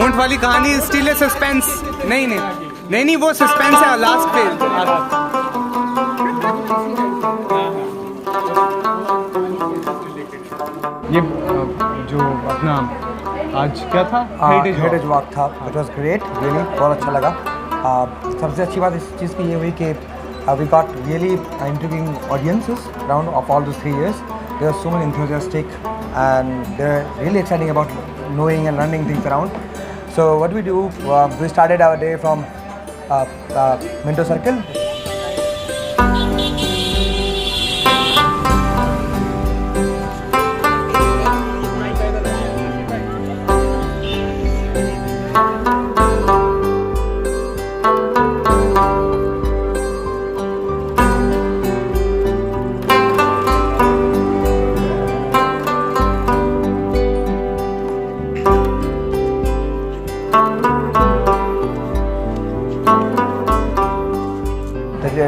ऊंट वाली कहानी स्टिल है सस्पेंस। नहीं नहीं नहीं नहीं, वो सस्पेंस है लास्ट पे। ये जो अपना आज क्या था, हेरिटेज वॉक था, इट वाज ग्रेट, रियली बहुत अच्छा लगा। सबसे अच्छी बात इस चीज़ की ये हुई कि we got really interviewing audiences around of all this 3 years. They are so many enthusiastic and they're really exciting about knowing and learning things around. So what we do, we started our day from Minto Circle.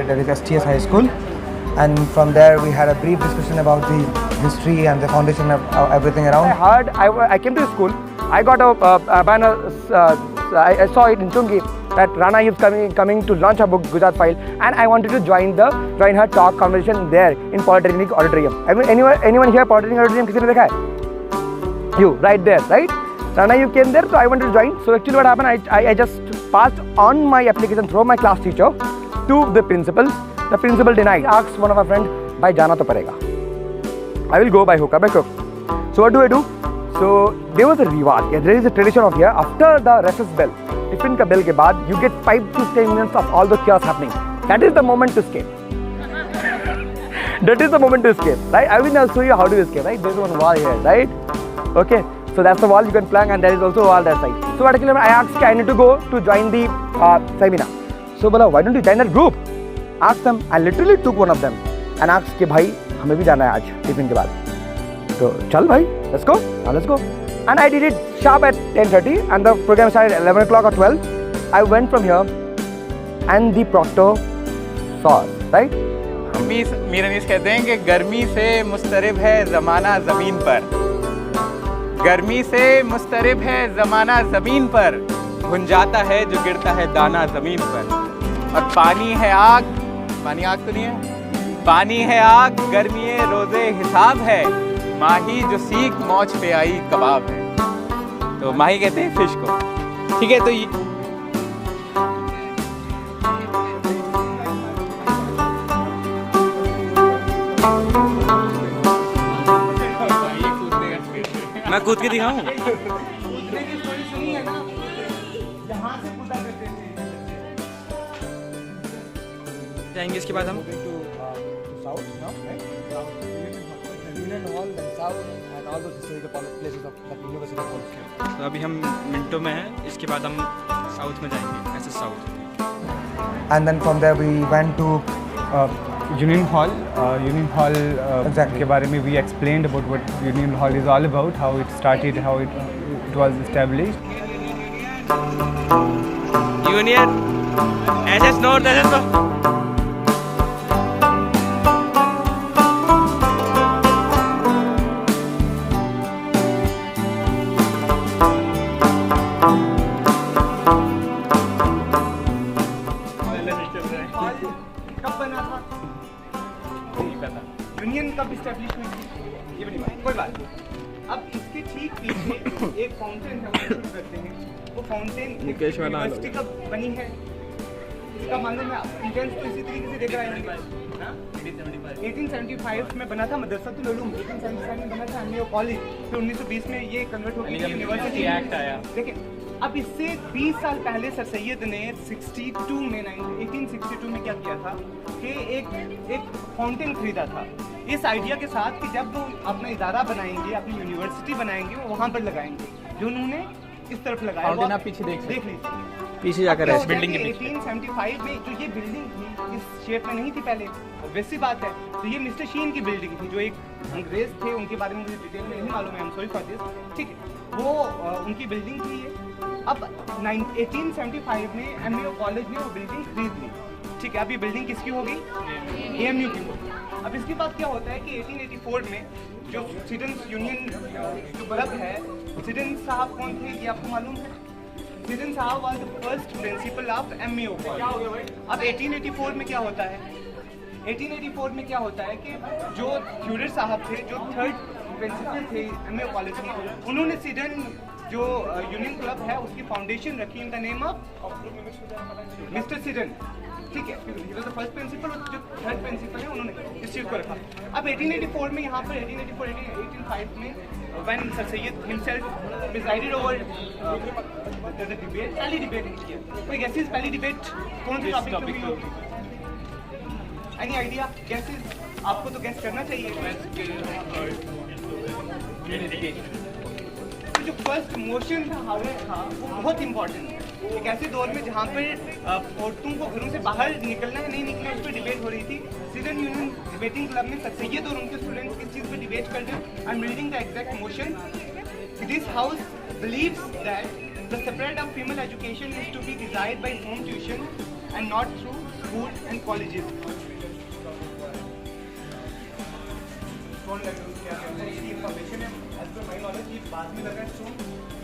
That is STS High School, and from there we had a brief discussion about the history and the foundation of everything around. I came to school, I got a banner, I saw it in Chungi that Rana is coming to launch a book, Gujarat File, and I wanted to join her talk conversation there in Polytechnic Auditorium. Anyone here Polytechnic Auditorium? किसी ने देखा है? You, right there, right? Rana, you came there, so I wanted to join. So actually what happened, I just passed on my application through my class teacher to the principal. The principal denied. Asked one of my friend, भाई जाना तो पड़ेगा. I will go by hook or by crook. So what do? So there was a reward. Yeah, there is a tradition of here. After the recess bell, tiffin ka bell के बाद, you get 5 to 10 minutes of all the chaos happening. That is the moment to escape. That is the moment to escape, right? I will now show you how to escape, right? There is one wall here, right? Okay. So that's the wall you can plank, and there is also a wall that side. So particularly I asked, I need to go to join the seminar. So बोला, why don't you join that group? Asked them, I literally took one of them and asked कि भाई हमें भी जाना है आज tiffin के बाद. तो चल भाई, let's go, let's go. And I did it sharp at 10:30, and the program started at 11 o'clock or 12. I went from here, and the proctor saw us, right? मीरानीस कहते हैं कि गर्मी से मुस्तरिब है ज़माना ज़मीन पर, गर्मी से मुस्तरिब है ज़माना ज़मीन पर, भुंजाता है जो गिरता है दाना ज़मीन पर, और पानी है आग, पानी आग तो नहीं है, पानी है आग, गर्मी रोज़े हिसाब है, माही जो सीख मौज पे आई कबाब है। तो माही कहते हैं फिश को, ठीक है। तो ये मैं कूद के दिखाऊं? जाएंगे इसके बाद हम तो अभी हम मिनटों में हैं, इसके बाद हम साउथ में जाएंगे, ऐसे south. And then from there we went to union hall exactly. के बारे में we explained about what union hall is all about, how it started, how it was established. Union SS North, SS North. Union कब establish हुई थी ये बड़ी बात, कोई बात नहीं। अब इसके ठीक पीछे एक फाउंटेन है, वो शुरू करते हैं। वो फाउंटेन यूनिवर्सिटी कब बनी है इसका मालूम है? इंटेंस तो इसी तरीके से देख रहा है। 1875 में बना था मदरसातुल उलूम, 1877 में बना था एमईओ कॉलेज, फिर 1920 में ये कन्वर्ट होकर यूनिवर्सिटी एक्ट आया। देखिए अब इससे 20 साल पहले सर सैयद ने 1862 में क्या किया था कि एक फाउंटेन खरीदा था इस आइडिया के साथ कि जब वो अपना इदारा बनाएंगे, अपनी यूनिवर्सिटी बनाएंगे, वो वहाँ पर लगाएंगे, जो उन्होंने इस तरफ लगाया। फाउंटेन आप पीछे देख लीजिए, पीछे जाकर है बिल्डिंग के पीछे। 1875 में जो ये बिल्डिंग थी इस शेप में नहीं थी पहले, वैसी बात है। तो ये मिस्टर शीन की बिल्डिंग थी, जो एक अंग्रेज थे, उनके बारे में मुझे डिटेल में नहीं मालूम है, I am sorry for this, ठीक है। वो उनकी बिल्डिंग थी ये। अब 1875 में एमईओ कॉलेज ने वो बिल्डिंग खरीद ली, ठीक है। अब ये बिल्डिंग किसकी होगी? एएमयू की होगी। अब इसके बाद क्या होता है कि 1884 में जो स्टूडेंट्स यूनियन जो क्लब है, सिडन साहब कौन थे ये आपको मालूम है? सिडन साहब was the first principle of MAO college. अब 1884 में क्या होता है? 1884 में क्या होता है कि जो थ्यूडर साहब थे, जो थर्ड प्रिंसिपल थे MAO कॉलेज के, उन्होंने सिडन जो यूनियन क्लब है उसकी फाउंडेशन रखी in the name of mister sedan, ठीक है। द फर्स्ट प्रिंसिपल और जो थर्ड प्रिंसिपल है उन्होंने इस चीज़ को रखा। अब 1884 में यहाँ पर 1885 में when sir Syed himself presided over the debate, पहली डिबेट किया। कोई गैसेस पहली डिबेट कौन से टॉपिक पे हुई? Any idea? गैसेस आपको तो गैस करना चाहिए। जो फर्स्ट मोशन था हार्वर्ड था वो बहुत इंपॉर्टेंट है। एक ऐसे दौर में जहाँ पर औरतों को घरों से बाहर निकलना है नहीं निकलना उस पर डिबेट हो रही थी। सिडन यूनियन डिबेटिंग क्लब में सर सैयद और उनके स्टूडेंट्स किस चीज़ पर डिबेट कर रहे हैं and building the exact motion. This house believes that the separate of female education is to be desired by home tuition and not through school and colleges. Information है as per my knowledge ये बाद में लगा है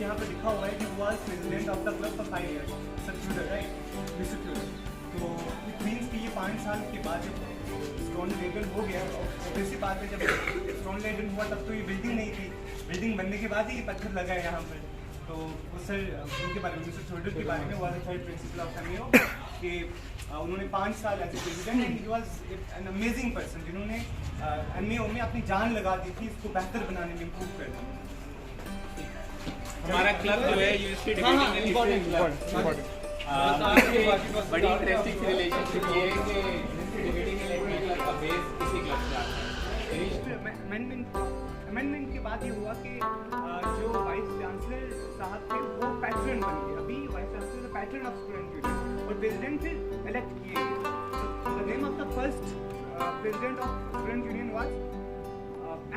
यहाँ पर लिखा हुआ है कि वो president of the club for 5 years, sir Tudor, right, mister Tudor. तो इट मीन्स कि ये 5 साल के बाद जब स्टोन लेडन हो गया, ऑब्वियसली बात है जब स्टोन लेडन हुआ तब तो ये बिल्डिंग नहीं थी, बिल्डिंग बनने के बाद ही ये पत्थर लगा है यहाँ पर। तो वो सर उनके बारे में मिस्टर ट्यूडर के बारे में वो थर्ड प्रिंसिपल ऑफ MAO कि उन्होंने 5 साल as a president and he was an amazing person जिन्होंने MAO में अपनी जान लगा दी थी इसको बेहतर बनाने में, इम्प्रूव करने में। हमारा क्लब जो है यूनिवर्सिटी डिबेटिंग बड़ी इंटरेस्टिंग रिलेशनशिप ये है कि यूनिवर्सिटी डिबेटिंग क्लब का बेस किसी क्लब से आता है। अमेंडमेंट के बाद ये हुआ कि जो वाइस चांसलर साहब थे वो पैटर्न बन गए। अभी vice chancellor patron of student union और प्रेसिडेंट फिर इलेक्ट किए गए। The name of the first president of student union was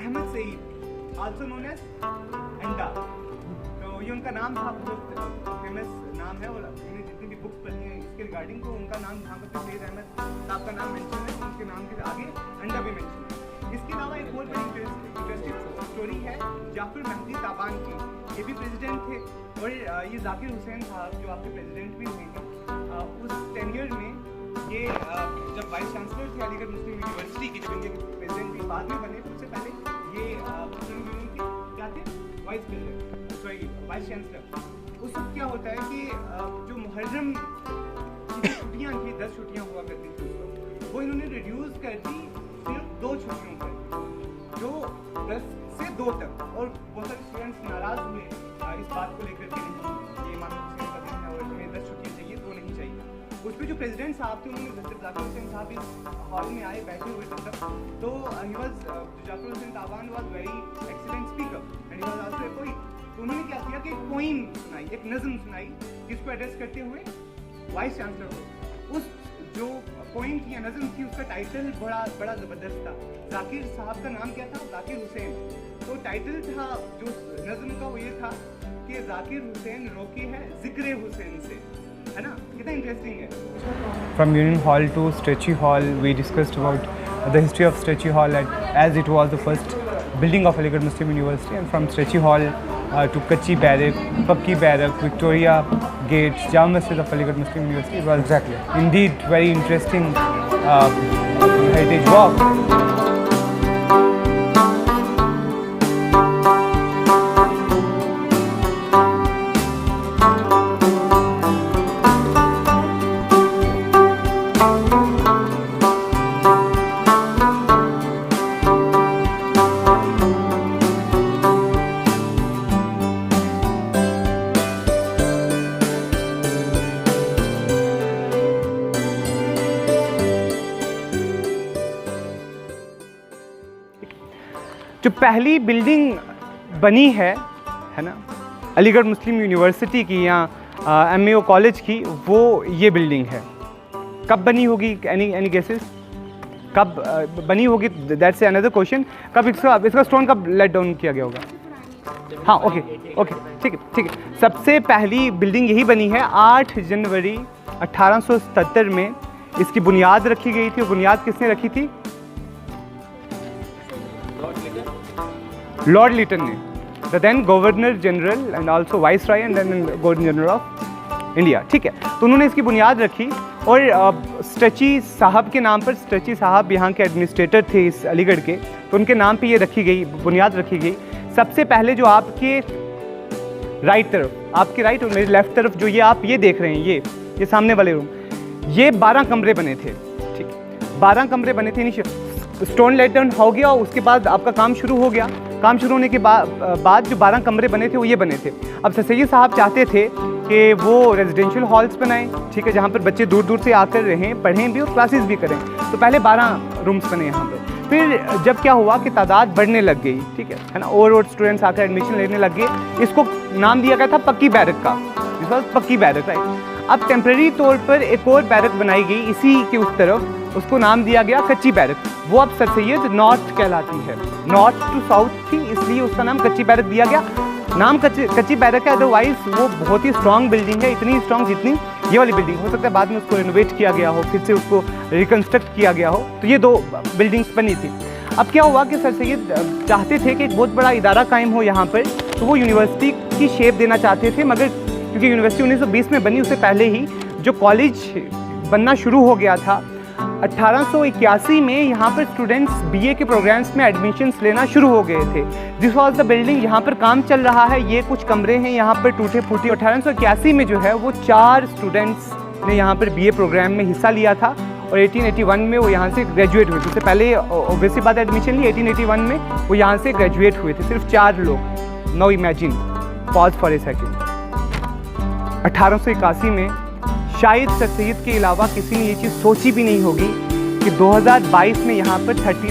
Ahmad Saeed, also known as Anda. तो ये उनका नाम था, बहुत फेमस नाम है और मैंने जितनी भी बुक्स पढ़ी हैं इसके रिगार्डिंग तो उनका नाम जहाँ पर सईद अहमद साहब का नाम मेंशन है, उनके नाम के आगे अंडा भी मेंशन है। इसके अलावा एक और बड़ी इंटरेस्टिंग स्टोरी है जाफर महदी ताबान की। ये भी प्रेसिडेंट थे और ये जाकिर हुसैन साहब जो आपके प्रेसिडेंट भी हुए उस टेन्योर में ये जब वाइस चांसलर थे अलीगढ़ मुस्लिम यूनिवर्सिटी की, जब इनके प्रेसिडेंट भी बाद में बने उससे पहले ये मुस्लिम यूनियन के क्या थे vice president, sorry vice chancellor. उस वक्त क्या होता है कि जो मुहर्रम की छुट्टियाँ थी 10 छुट्टियाँ हुआ करती थी उस वक्त, वो इन्होंने रिड्यूस कर दी सिर्फ 2 छुट्टियों पर, जो 10 से 2 तक। और बहुत सारे स्टूडेंट्स नाराज हुए इस बात को लेकर के नहीं ये मानो और इसमें 10 छुट्टियाँ चाहिए 2 नहीं चाहिए। उस पर जो प्रेसिडेंट साहब थे उन्होंने जब जाकिर हुसैन साहब इस हॉल में आए बैठे हुए थे तब, तो he was Zakir Hussain Taban was very excellent speaker and he was also a poet. तो उन्होंने क्या किया कि एक पोइम सुनाई, एक नज़म सुनाई जिसको एड्रेस करते हुए वाइस चांसलर को। उस जो पोइम थी या नज़म थी उसका टाइटल बड़ा ज़बरदस्त था। जाकिर साहब का नाम क्या था? जाकिर हुसैन। तो टाइटल था जो नज़म का वो ये था कि जाकिर हुसैन रोके है जिक्र हुसैन से, है ना? कितना इंटरेस्टिंग है। From Union Hall to Stretchy Hall, we discussed about the history of Stretchy Hall as it was the first building of Aligarh Muslim University, and from Stretchy Hall to Kachi Barrack, Pakki Barrack, Victoria Gate, Jama Masjid of Aligarh Muslim University. It was indeed very interesting heritage walk. जो पहली building बनी है ना Aligarh Muslim university की या MAO college की, वो ये बिल्डिंग है। कब बनी होगी? एनी गेसेस कब बनी होगी? That's another question. कब इसका स्टोन कब लेट डाउन किया गया होगा? हाँ, ओके, ठीक है। सबसे पहली बिल्डिंग यही बनी है 8 जनवरी 1877 में। इसकी बुनियाद रखी गई थी। और बुनियाद किसने रखी थी? लॉर्ड लिटन ने, the then governor general and also viceroy and then governor general of India, ठीक है। तो उन्होंने इसकी बुनियाद रखी और स्ट्रेची साहब के नाम पर, स्ट्रेची साहब यहाँ के एडमिनिस्ट्रेटर थे इस अलीगढ़ के, तो उनके नाम पे ये रखी गई, बुनियाद रखी गई। सबसे पहले जो आपके राइट तरफ, आपके राइट और मेरे लेफ्ट तरफ जो ये आप ये देख रहे हैं, ये सामने वाले रूम, ये 12 कमरे बने थे, ठीक है, 12 कमरे बने थे। स्टोन लेट डाउन हो गया, उसके बाद आपका काम शुरू हो गया। काम शुरू होने के बाद जो 12 कमरे बने थे वो ये बने थे। अब सर सैयद साहब चाहते थे कि वो रेजिडेंशियल हॉल्स बनाएं, ठीक है, जहाँ पर बच्चे दूर दूर से आकर रहें, पढ़ें भी और क्लासेस भी करें। तो पहले 12 रूम्स बने यहाँ पर। फिर जब क्या हुआ कि तादाद बढ़ने लग गई, ठीक है ना, और स्टूडेंट्स आकर एडमिशन लेने लग गए। इसको नाम दिया गया था पक्की बैरक का, दिस वाज पक्की बैरक, राइट। अब टेम्प्रेरी तौर पर एक और बैरक बनाई गई इसी के उस तरफ, उसको नाम दिया गया कच्ची बैरक। वो अब सर सैयद नॉर्थ कहलाती है, नॉर्थ टू साउथ थी, इसलिए उसका नाम कच्ची बैरक दिया गया। नाम कच्ची बैरक है, अदरवाइज वो बहुत ही स्ट्रॉन्ग बिल्डिंग है, इतनी स्ट्रॉन्ग जितनी ये वाली बिल्डिंग। हो सकता है बाद में उसको रिनोवेट किया गया हो, फिर से उसको रिकन्स्ट्रक्ट किया गया हो। तो ये 2 बिल्डिंग्स बनी थी। अब क्या हुआ कि सर सैयद चाहते थे कि एक बहुत बड़ा इदारा कायम हो यहाँ पर, तो वो यूनिवर्सिटी की शेप देना चाहते थे। मगर क्योंकि यूनिवर्सिटी 1920 में बनी, उससे पहले ही जो कॉलेज बनना शुरू हो गया था, 1881 में यहाँ पर स्टूडेंट्स BA के प्रोग्राम्स में एडमिशन्स लेना शुरू हो गए थे। दिस वाज द बिल्डिंग, यहाँ पर काम चल रहा है, ये कुछ कमरे हैं यहाँ पर टूटे फूटे। 1881 में जो है वो 4 स्टूडेंट्स ने यहाँ पर BA प्रोग्राम में हिस्सा लिया था और 1881 में वो यहाँ से ग्रेजुएट हुए थे। उससे पहले ऑब्वियसली बात एडमिशन ली, 1881 में वो यहाँ से ग्रेजुएट हुए थे, सिर्फ 4 लोग। Now imagine, pause for a second, 1881 में शायद सर सैयद के अलावा किसी ने ये चीज़ सोची भी नहीं होगी कि 2022 में यहाँ पर 30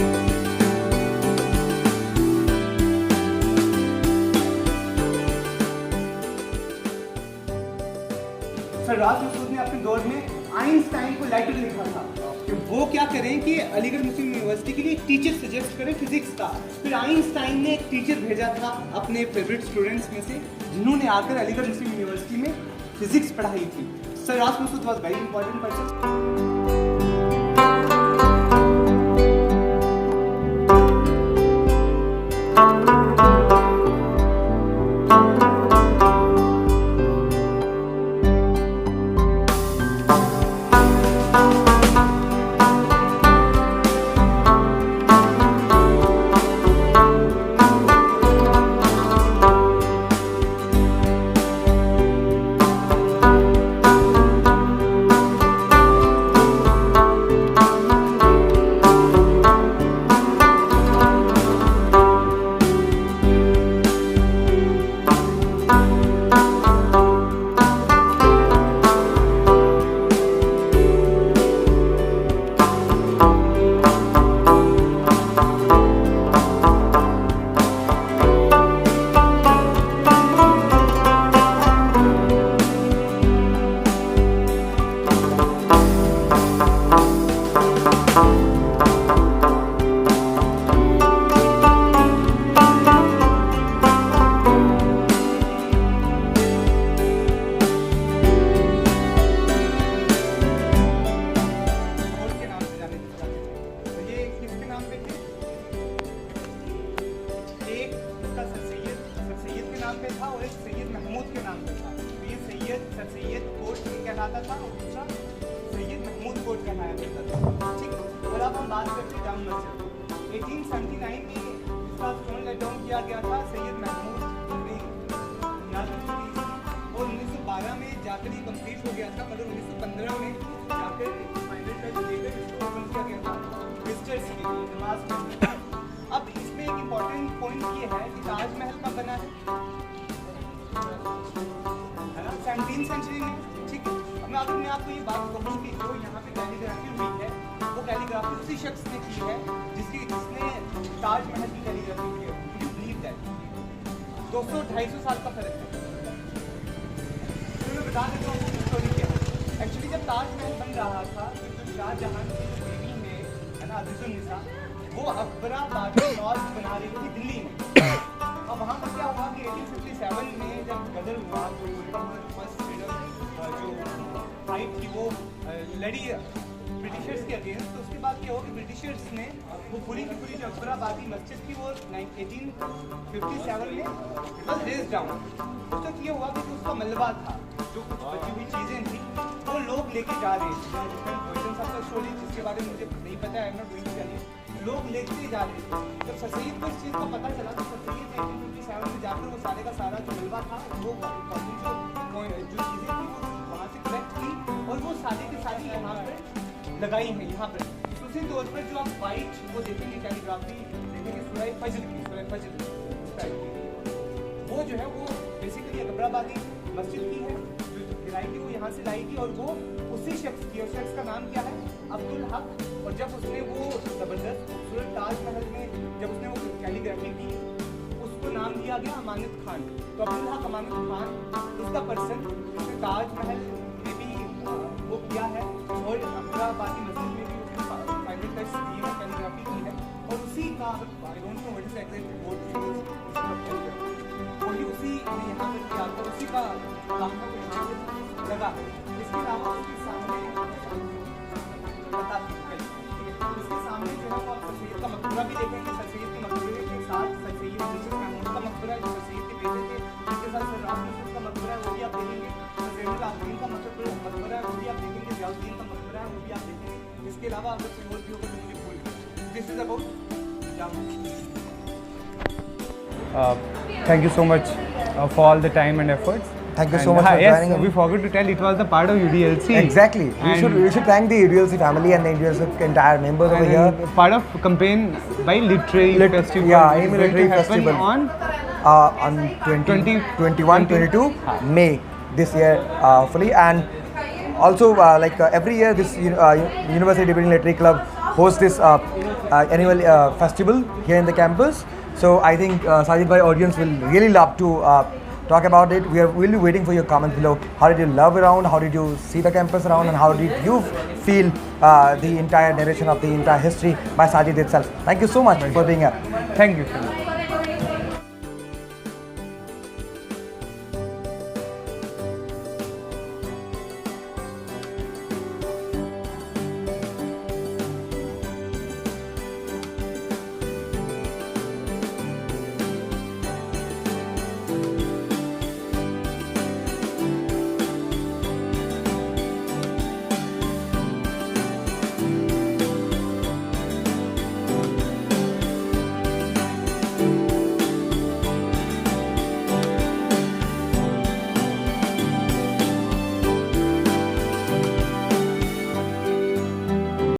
सर राज मसूद ने अपने दौर में आइंस्टाइन को लेटर लिखा था कि वो क्या करें कि अलीगढ़ मुस्लिम यूनिवर्सिटी के लिए एक टीचर सजेस्ट करें फिजिक्स का। फिर आइंस्टाइन ने एक टीचर भेजा था अपने फेवरेट स्टूडेंट्स में से, जिन्होंने आकर अलीगढ़ मुस्लिम यूनिवर्सिटी में फिजिक्स पढ़ाई थी। Sir Raj Masood was very important person. कहलाता था और दूसरा सैयद महमूद कोट कहलाया करता था। ठीक, और अब हम बात करते हैं जामा मस्जिद। 1879 में इसका स्टोन लेट डाउन किया गया था सैयद महमूद और 1912 में जाकर ये कंप्लीट हो गया था, मगर 1915 में जाकर फाइनल टच देकर इसको ओपन किया गया था विजिटर्स के लिए नमाज पढ़ने। अब इसमें एक इम्पॉर्टेंट पॉइंट ये है कि ताजमहल कब बना है ना, 17वीं सेंचुरी में। ठीक है, अब मैं अगर मैं आपको ये बात कहूँ कि जो यहाँ पे कैलीग्राफी हुई है वो कैलीग्राफी उसी शख्स ने की है जिसने ताजमहल की कैलीग्राफी की है। You believe that? 200-250 साल का फर्क है। तो मैं बता देता हूँ स्टोरी क्या है। एक्चुअली जब ताजमहल बन रहा था तो जो शाहजहां की जो बीवी है ना अज़ीज़ुन्निसा, वो अकबरा बागी नॉर्थ बना रही थी दिल्ली में। अब वहाँ पर क्या हुआ कि 1857 में जब गदर हुआ तो फर्स्ट जो फाइट थी वो लड़ी ब्रिटिशर्स के अगेंस्ट। तो उसके बाद क्या हुआ कि ब्रिटिशर्स ने वो पूरी की पूरी जो अकबराबादी मस्जिद थी वो 1857 में इट वाज रेज डाउन। उस वक्त ये हुआ कि जो उसका मलबा था, जो कुछ बची हुई चीज़ें थी, वो लोग लेके जा रहे थे। स्टोरी जिसके बारे में मुझे नहीं पता है, मैं गोइंग टू टेल यू। लोग लेते जा रहे थे। जब सर सैयद को इस चीज़ का पता चला तो सर सैयद ने 1857 में जाकर वो सारे का सारा जो मलबा था वो जो चीज़ें थी वो वहाँ से कलेक्ट की और वो सारी की सारी यहाँ पर लगाई हैं। यहाँ पर उसी तौर पर जो आप वाइट वो देखेंगे कैलीग्राफी देखेंगे सूरह फजर की वो जो है वो बेसिकली अकबराबादी मस्जिद की है जो लाई थी, वो यहाँ से लाई थी और वो उसी शख्स की, उस शख्स का नाम क्या है, अब्दुल हक। और जब उसने वो ज़बरदस्त खूबसूरत ताजमहल में जब उसने वो कैलीग्राफी की उसको नाम दिया गया अमानत खान। तो अब्दुल हक अमानत खान उसका पर्सन जिसने ताजमहल में भी वो किया है और अकबराबादी मस्जिद में भी उसने फाइनल टच दी है, कैलीग्राफी की है। और उसी का I don't know what is exact word वही उसी ने यहाँ पर किया था, उसी का काम को यहाँ से लगा। इसके अलावा उसके सामने उसके सामने जो है वो आप सर सैयद का मकबरा भी देखेंगे। सर सैयद के मकबरे के साथ सर सैयद यूसुफ महमूद का मकबरा है जो सर सैयद के बेटे थे, जिसके साथ सर राज यूसुफ का मकबरा है वो भी आप देखेंगे। सर ज़ैनुल आबिदीन का मकबरा है वो भी आप देखेंगे। ज़ियाउद्दीन का मकबरा है वो भी आप देखेंगे। इसके अलावा अगर कोई और भी होगा तो मुझे भूल गया। This is about Thank you so much for all the time and efforts. Thank you And, so much for yes, joining in. we forgot to tell it was the part of UDLC. Exactly. And- We should thank the UDLC family and the UDLC entire members over here. and part of campaign by Literary Festival. Yeah, is AIM going to Literary happen Festival. on On 20 21, 22 May this year fully. And also every year this University Debating Literary Club hosts this annual festival here in the campus. So I think Sajid bhai audience will really love to talk about it. We'll be waiting for your comments below. How did you love around? How did you see the campus around? And how did you feel the entire narration of the entire history by Sajid itself? Thank you so much for being here. Thank you.